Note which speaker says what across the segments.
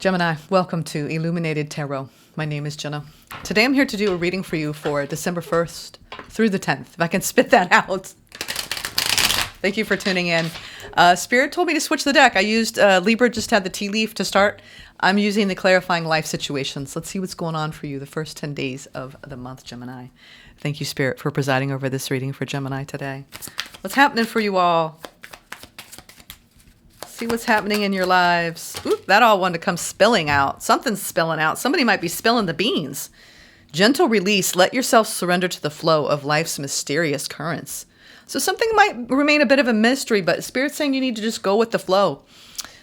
Speaker 1: Gemini, welcome to Illuminated Tarot. My name is Jenna. Today I'm here to do a reading for you for December 1st through the 10th, if I can spit that out. Thank you for tuning in. Spirit told me to switch the deck. I used Libra, just had the tea leaf to start. I'm using the Clarifying Life Situations. Let's see what's going on for you the first 10 days of the month, Gemini. Thank you, Spirit, for presiding over this reading for Gemini today. What's happening for you all? See what's happening in your lives. Oop, that all wanted to come spilling out. Something's spilling out. Somebody might be spilling the beans. Gentle release. Let yourself surrender to the flow of life's mysterious currents. So something might remain a bit of a mystery, but Spirit's saying you need to just go with the flow.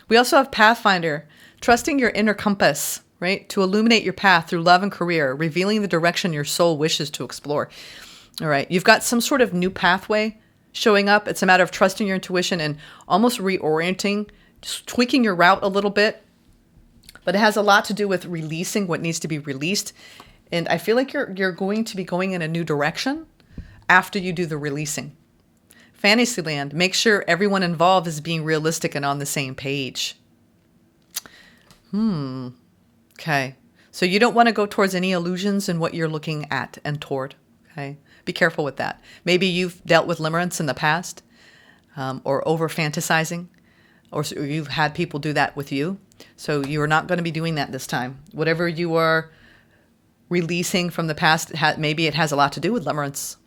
Speaker 1: We also have Pathfinder, trusting your inner compass, right? To illuminate your path through love and career, revealing the direction your soul wishes to explore. All right. You've got some sort of new pathway showing up. It's a matter of trusting your intuition and almost reorienting, just tweaking your route a little bit. But it has a lot to do with releasing what needs to be released. And I feel like you're going to be going in a new direction after you do the releasing. Fantasyland, make sure everyone involved is being realistic and on the same page. Okay. So you don't want to go towards any illusions in what you're looking at and toward. Okay. Be careful with that. Maybe you've dealt with limerence in the past, or over fantasizing, or you've had people do that with you. So you are not going to be doing that this time. Whatever you are releasing from the past, maybe it has a lot to do with limerence.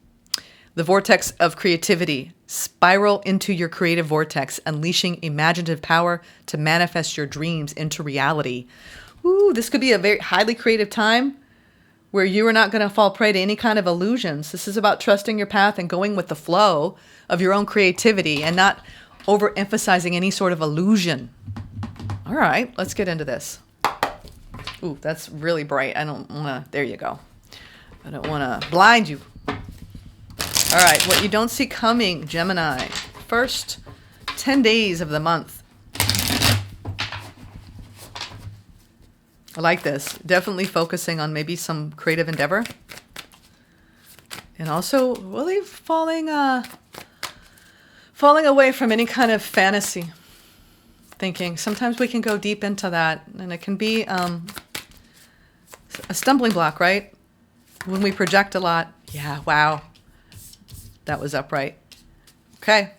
Speaker 1: The vortex of creativity. Spiral into your creative vortex, unleashing imaginative power to manifest your dreams into reality. Ooh, this could be a very highly creative time where you are not going to fall prey to any kind of illusions. This is about trusting your path and going with the flow of your own creativity and not overemphasizing any sort of illusion. All right, let's get into this. Ooh, that's really bright. I don't want to, there you go. I don't want to blind you. All right, what you don't see coming, Gemini. First 10 days of the month. I like this. Definitely focusing on maybe some creative endeavor. And also really falling away from any kind of fantasy thinking. Sometimes we can go deep into that, and it can be a stumbling block, right? When we project a lot. Yeah, wow. That was upright. Okay.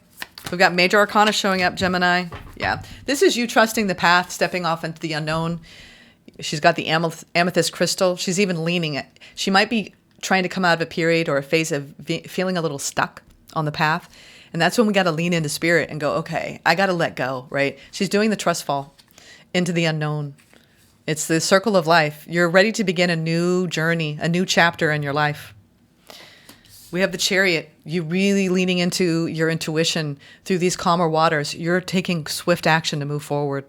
Speaker 1: We've got major arcana showing up, Gemini. Yeah. This is you trusting the path, stepping off into the unknown. She's got the amethyst crystal. She's even leaning it. She might be trying to come out of a period or a phase of feeling a little stuck on the path. And that's when we got to lean into spirit and go, okay, I got to let go, right? She's doing the trustfall into the unknown. It's the circle of life. You're ready to begin a new journey, a new chapter in your life. We have the Chariot. You really leaning into your intuition through these calmer waters. You're taking swift action to move forward.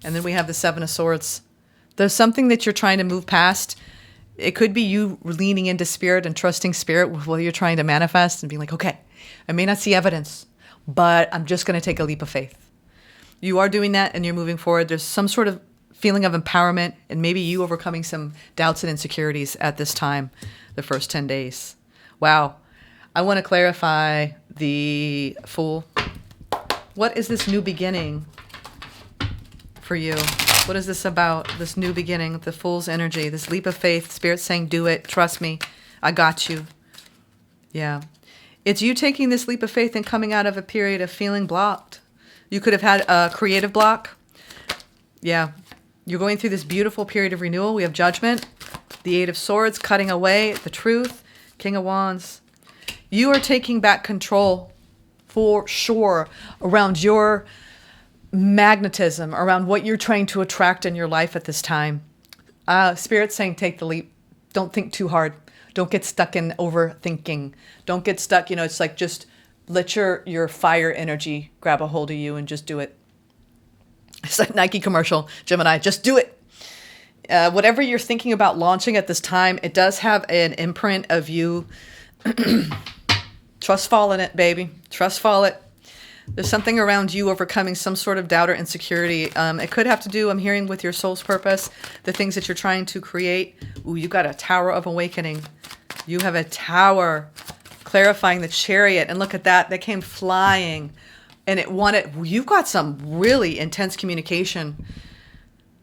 Speaker 1: And then we have the Seven of Swords. There's something that you're trying to move past. It could be you leaning into spirit and trusting spirit while you're trying to manifest and being like, okay, I may not see evidence, but I'm just going to take a leap of faith. You are doing that and you're moving forward. There's some sort of feeling of empowerment and maybe you overcoming some doubts and insecurities at this time, the first 10 days. Wow. I want to clarify the Fool. What is this new beginning for you? What is this about, this new beginning, the Fool's energy, this leap of faith, Spirit saying, do it, trust me, I got you. Yeah. It's you taking this leap of faith and coming out of a period of feeling blocked. You could have had a creative block. Yeah. You're going through this beautiful period of renewal. We have Judgment, the Eight of Swords, cutting away, the Truth, King of Wands. You are taking back control for sure around your magnetism, around what you're trying to attract in your life at this time. Spirit's saying take the leap. Don't think too hard. Don't get stuck in overthinking. Don't get stuck, it's like just let your fire energy grab a hold of you and just do it. It's like Nike commercial, Gemini, just do it. Whatever you're thinking about launching at this time, it does have an imprint of you. Trustfall in it, baby. Trustfall it. There's something around you overcoming some sort of doubt or insecurity. It could have to do, I'm hearing, with your soul's purpose, the things that you're trying to create. Ooh, you got a Tower of Awakening. You have a Tower clarifying the Chariot. And look at that. They came flying. And you've got some really intense communication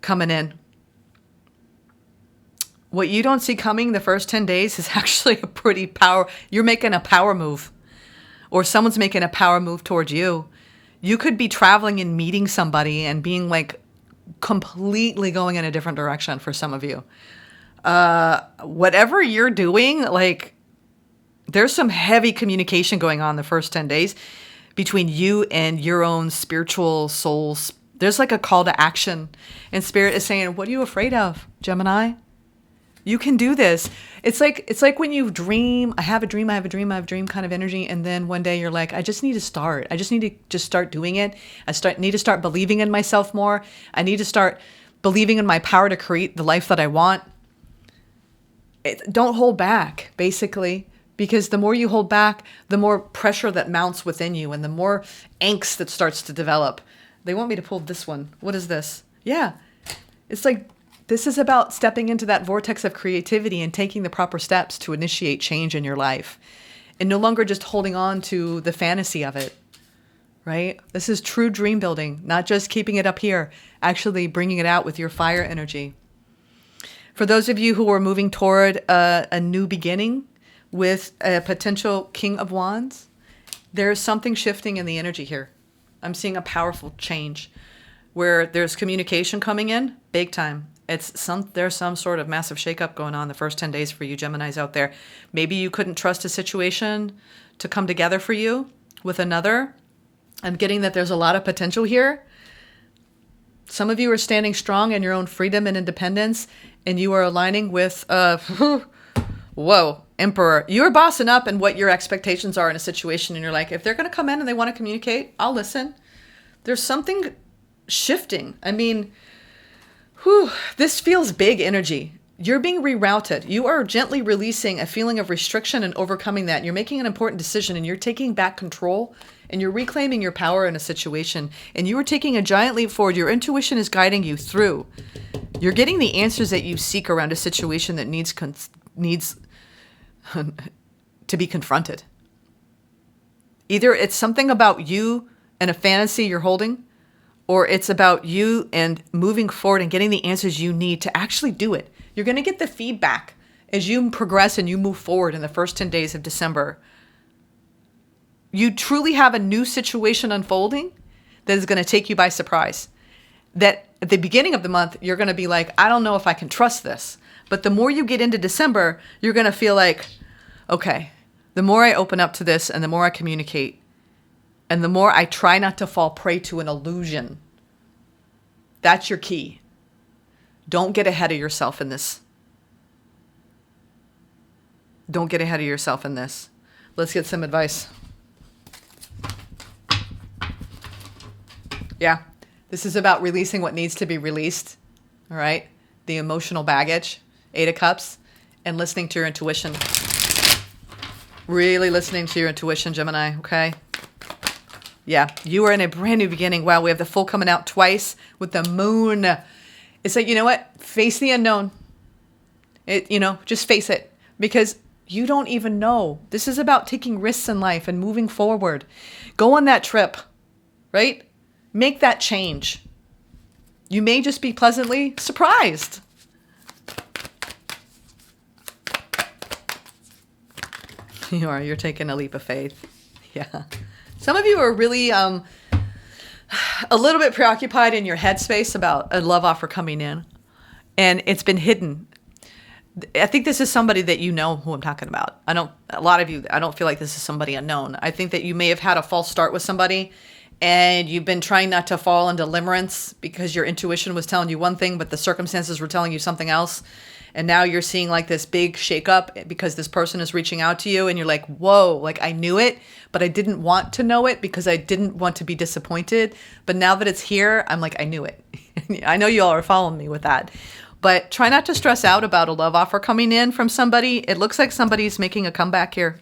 Speaker 1: coming in. What you don't see coming the first 10 days is actually a pretty you're making a power move, or someone's making a power move towards you. You could be traveling and meeting somebody and being like completely going in a different direction for some of you. Whatever you're doing, like there's some heavy communication going on the first 10 days between you and your own spiritual souls. There's like a call to action, and Spirit is saying, what are you afraid of, Gemini? You can do this. It's like when you dream, I have a dream kind of energy. And then one day you're like, I just need to start. I just need to just start doing it. Need to start believing in myself more. I need to start believing in my power to create the life that I want. Don't hold back, basically, because the more you hold back, the more pressure that mounts within you and the more angst that starts to develop. They want me to pull this one. What is this? Yeah. It's like, this is about stepping into that vortex of creativity and taking the proper steps to initiate change in your life and no longer just holding on to the fantasy of it, right? This is true dream building, not just keeping it up here, actually bringing it out with your fire energy. For those of you who are moving toward a new beginning with a potential King of Wands, there's something shifting in the energy here. I'm seeing a powerful change where there's communication coming in big time. There's some sort of massive shakeup going on the first 10 days for you Geminis out there. Maybe you couldn't trust a situation to come together for you with another. I'm getting that there's a lot of potential here. Some of you are standing strong in your own freedom and independence, and you are aligning with, Emperor. You're bossing up in what your expectations are in a situation, and you're like, if they're going to come in and they want to communicate, I'll listen. There's something shifting. I mean, this feels big energy. You're being rerouted. You are gently releasing a feeling of restriction and overcoming that. You're making an important decision and you're taking back control and you're reclaiming your power in a situation. And you are taking a giant leap forward. Your intuition is guiding you through. You're getting the answers that you seek around a situation that needs to be confronted. Either it's something about you and a fantasy you're holding, or it's about you and moving forward and getting the answers you need to actually do it. You're going to get the feedback as you progress and you move forward in the first 10 days of December. You truly have a new situation unfolding that is going to take you by surprise. That at the beginning of the month, you're going to be like, I don't know if I can trust this. But the more you get into December, you're going to feel like, okay, the more I open up to this and the more I communicate, and the more I try not to fall prey to an illusion. That's your key. Don't get ahead of yourself in this. Don't get ahead of yourself in this. Let's get some advice. Yeah, this is about releasing what needs to be released. All right? The emotional baggage, 8 of Cups, and listening to your intuition. Really listening to your intuition, Gemini, okay? Yeah, you are in a brand new beginning. Wow, we have the full coming out twice with the moon. It's like, you know what? Face the unknown. Just face it. Because you don't even know. This is about taking risks in life and moving forward. Go on that trip, right? Make that change. You may just be pleasantly surprised. You are. You're taking a leap of faith. Yeah. Some of you are really a little bit preoccupied in your headspace about a love offer coming in, and it's been hidden. I think this is somebody that you know who I'm talking about. A lot of you, I don't feel like this is somebody unknown. I think that you may have had a false start with somebody, and you've been trying not to fall into limerence because your intuition was telling you one thing, but the circumstances were telling you something else. And now you're seeing like this big shakeup because this person is reaching out to you and you're like, whoa, like I knew it, but I didn't want to know it because I didn't want to be disappointed. But now that it's here, I'm like, I knew it. I know you all are following me with that. But try not to stress out about a love offer coming in from somebody. It looks like somebody's making a comeback here.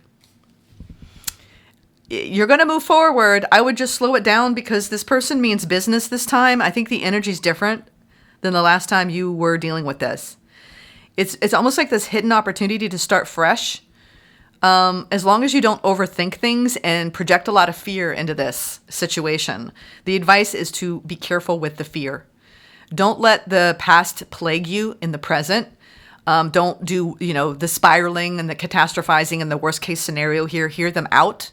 Speaker 1: You're going to move forward. I would just slow it down because this person means business this time. I think the energy's different than the last time you were dealing with this. It's almost like this hidden opportunity to start fresh. As long as you don't overthink things and project a lot of fear into this situation. The advice is to be careful with the fear. Don't let the past plague you in the present. Don't do, the spiraling and the catastrophizing and the worst case scenario here. Hear them out.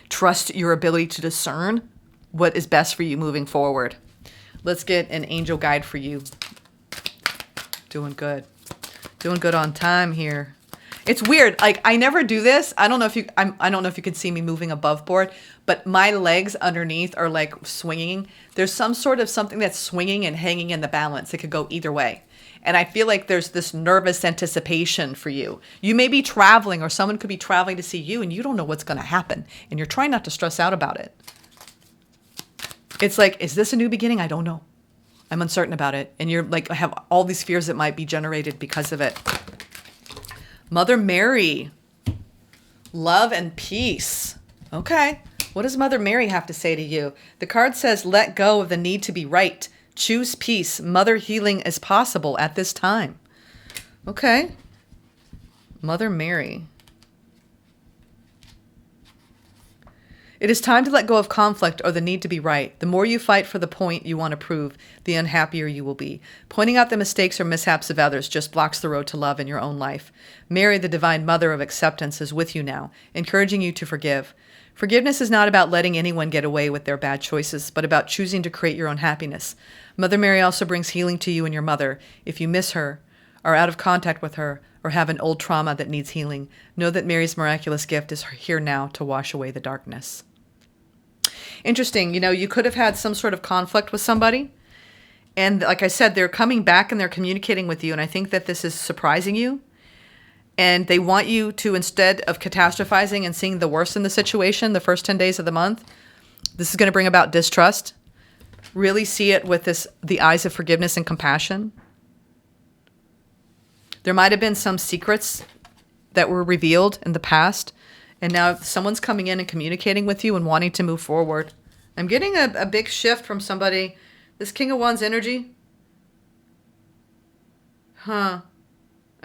Speaker 1: Trust your ability to discern what is best for you moving forward. Let's get an angel guide for you. Doing good. Doing good on time here. It's weird. Like, I never do this. I don't know if you can see me moving above board, but my legs underneath are like swinging. There's some sort of something that's swinging and hanging in the balance. It could go either way. And I feel like there's this nervous anticipation for you. You may be traveling, or someone could be traveling to see you, and you don't know what's going to happen. And you're trying not to stress out about it. It's like, is this a new beginning? I don't know. I'm uncertain about it. And you're like, have all these fears that might be generated because of it. Mother Mary, love and peace. Okay. What does Mother Mary have to say to you? The card says, let go of the need to be right. Choose peace. Mother healing is possible at this time. Okay. Mother Mary. It is time to let go of conflict or the need to be right. The more you fight for the point you want to prove, the unhappier you will be. Pointing out the mistakes or mishaps of others just blocks the road to love in your own life. Mary, the divine mother of acceptance, is with you now, encouraging you to forgive. Forgiveness is not about letting anyone get away with their bad choices, but about choosing to create your own happiness. Mother Mary also brings healing to you and your mother. If you miss her, are out of contact with her, or have an old trauma that needs healing, know that Mary's miraculous gift is here now to wash away the darkness. Interesting. You could have had some sort of conflict with somebody. And like I said, they're coming back and they're communicating with you. And I think that this is surprising you. And they want you to, instead of catastrophizing and seeing the worst in the situation the first 10 days of the month, this is going to bring about distrust. Really see it with the eyes of forgiveness and compassion. There might have been some secrets that were revealed in the past. And now someone's coming in and communicating with you and wanting to move forward. I'm getting a big shift from somebody. This King of Wands energy. I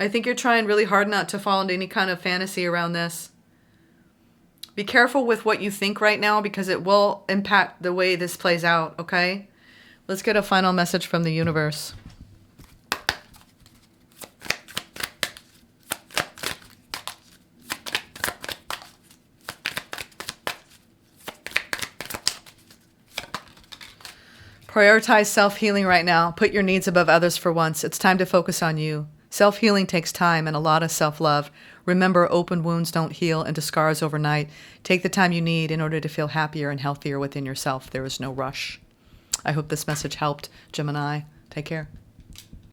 Speaker 1: think you're trying really hard not to fall into any kind of fantasy around this. Be careful with what you think right now because it will impact the way this plays out, okay? Let's get a final message from the universe. Prioritize self-healing right now. Put your needs above others for once. It's time to focus on you. Self-healing takes time and a lot of self-love. Remember, open wounds don't heal into scars overnight. Take the time you need in order to feel happier and healthier within yourself. There is no rush. I hope this message helped, Gemini. Take care.